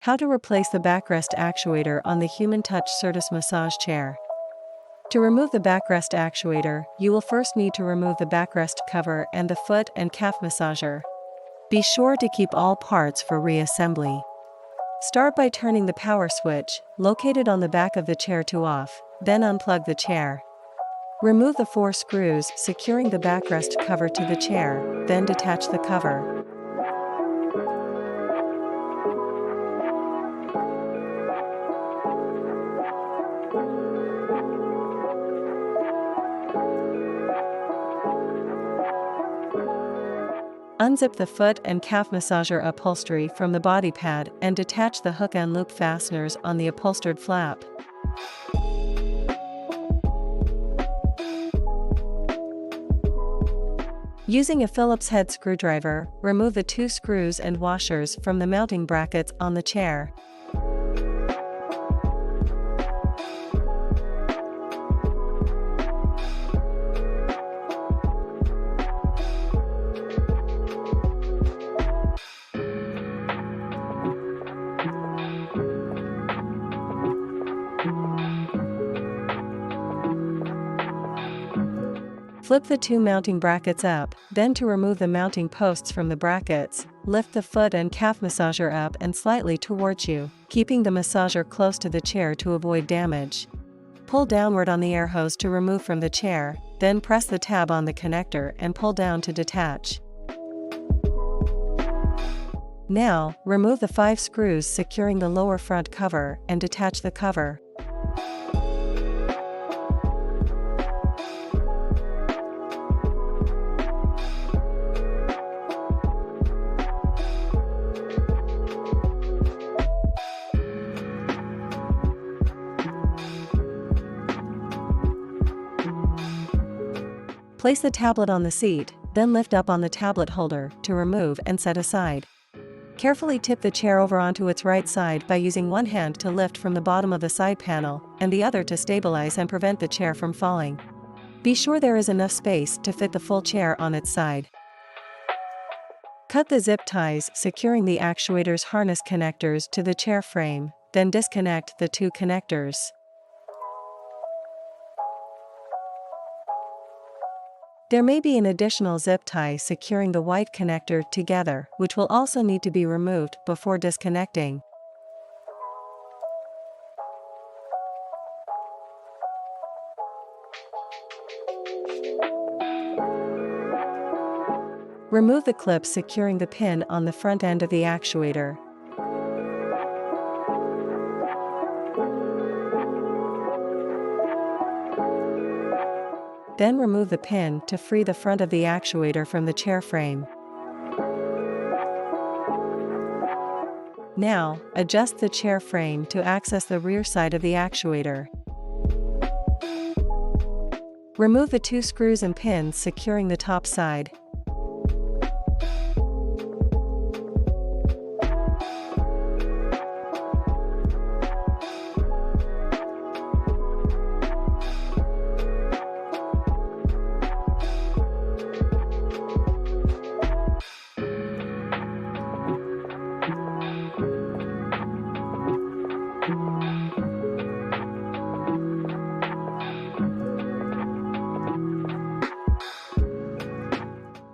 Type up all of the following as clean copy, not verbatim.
How to replace the backrest actuator on the Human Touch Certus massage chair. To remove the backrest actuator, you will first need to remove the backrest cover and the foot and calf massager. Be sure to keep all parts for reassembly. Start by turning the power switch, located on the back of the chair, to off, then unplug the chair. Remove the 4 screws securing the backrest cover to the chair, then detach the cover. Unzip the foot and calf massager upholstery from the body pad and detach the hook and loop fasteners on the upholstered flap. Using a Phillips head screwdriver, remove the 2 screws and washers from the mounting brackets on the chair. Flip the 2 mounting brackets up, then to remove the mounting posts from the brackets, lift the foot and calf massager up and slightly towards you, keeping the massager close to the chair to avoid damage. Pull downward on the air hose to remove from the chair, then press the tab on the connector and pull down to detach. Now, remove the 5 screws securing the lower front cover and detach the cover. Place the tablet on the seat, then lift up on the tablet holder to remove and set aside. Carefully tip the chair over onto its right side by using one hand to lift from the bottom of the side panel and the other to stabilize and prevent the chair from falling. Be sure there is enough space to fit the full chair on its side. Cut the zip ties securing the actuator's harness connectors to the chair frame, then disconnect the 2 connectors. There may be an additional zip tie securing the white connector together, which will also need to be removed before disconnecting. Remove the clip securing the pin on the front end of the actuator. Then remove the pin to free the front of the actuator from the chair frame. Now, adjust the chair frame to access the rear side of the actuator. Remove the 2 screws and pins securing the top side.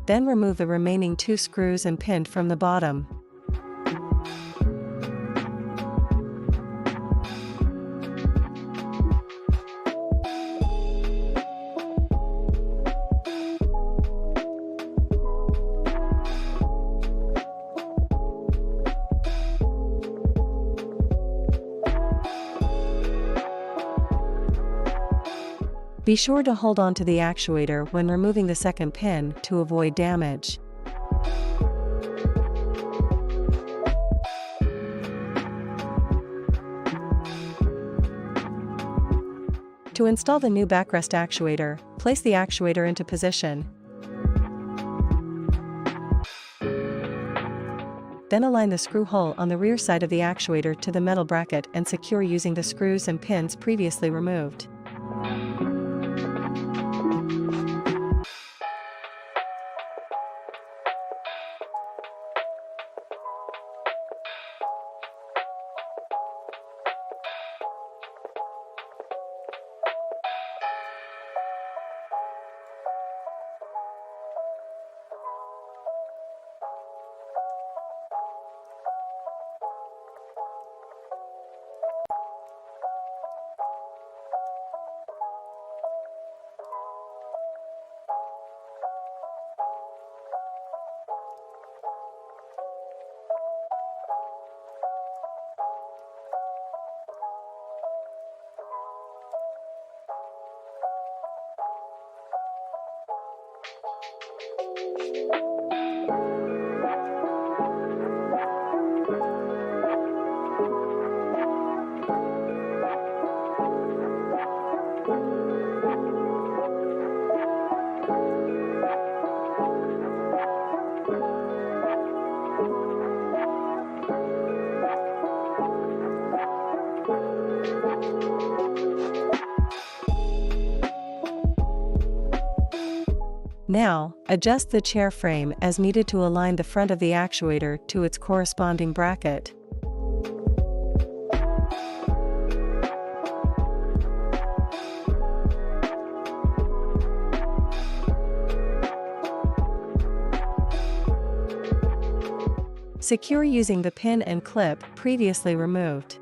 Then remove the remaining 2 screws and pin from the bottom. Be sure to hold on to the actuator when removing the second pin to avoid damage. To install the new backrest actuator, place the actuator into position. Then align the screw hole on the rear side of the actuator to the metal bracket and secure using the screws and pins previously removed. Now, adjust the chair frame as needed to align the front of the actuator to its corresponding bracket. Secure using the pin and clip previously removed.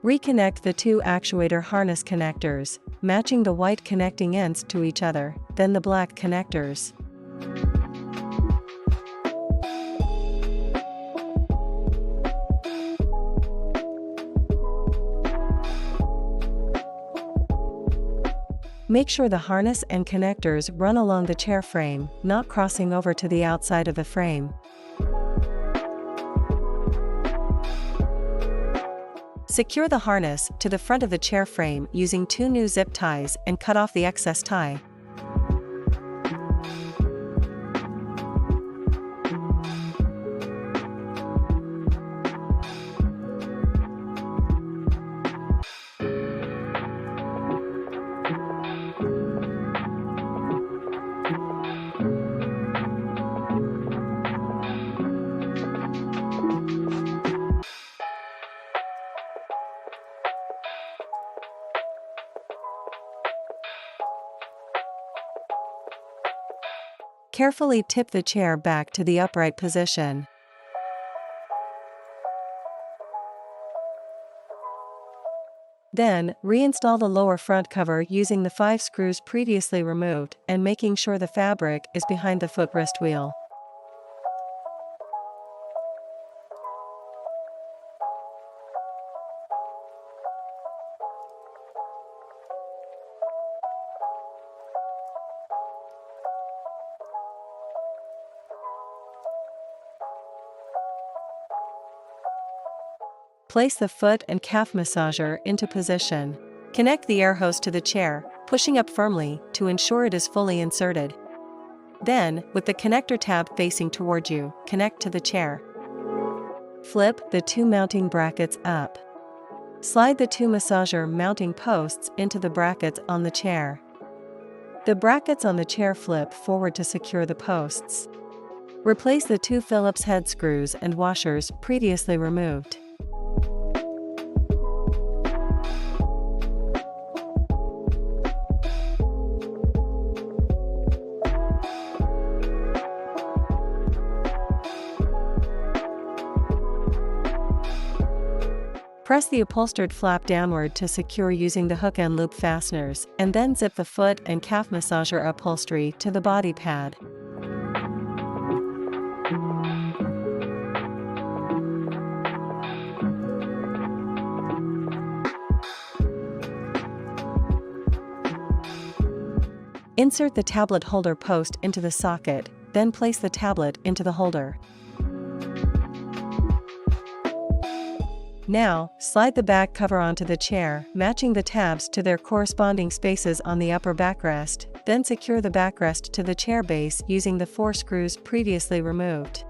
Reconnect the two actuator harness connectors, matching the white connecting ends to each other, then the black connectors. Make sure the harness and connectors run along the chair frame, not crossing over to the outside of the frame. Secure the harness to the front of the chair frame using 2 new zip ties and cut off the excess tie. Carefully tip the chair back to the upright position. Then, reinstall the lower front cover using the 5 screws previously removed and making sure the fabric is behind the footrest wheel. Place the foot and calf massager into position. Connect the air hose to the chair, pushing up firmly to ensure it is fully inserted. Then, with the connector tab facing toward you, connect to the chair. Flip the 2 mounting brackets up. Slide the 2 massager mounting posts into the brackets on the chair. The brackets on the chair flip forward to secure the posts. Replace the 2 Phillips head screws and washers previously removed. Press the upholstered flap downward to secure using the hook and loop fasteners, and then zip the foot and calf massager upholstery to the body pad. Insert the tablet holder post into the socket, then place the tablet into the holder. Now, slide the back cover onto the chair, matching the tabs to their corresponding spaces on the upper backrest, then secure the backrest to the chair base using the 4 screws previously removed.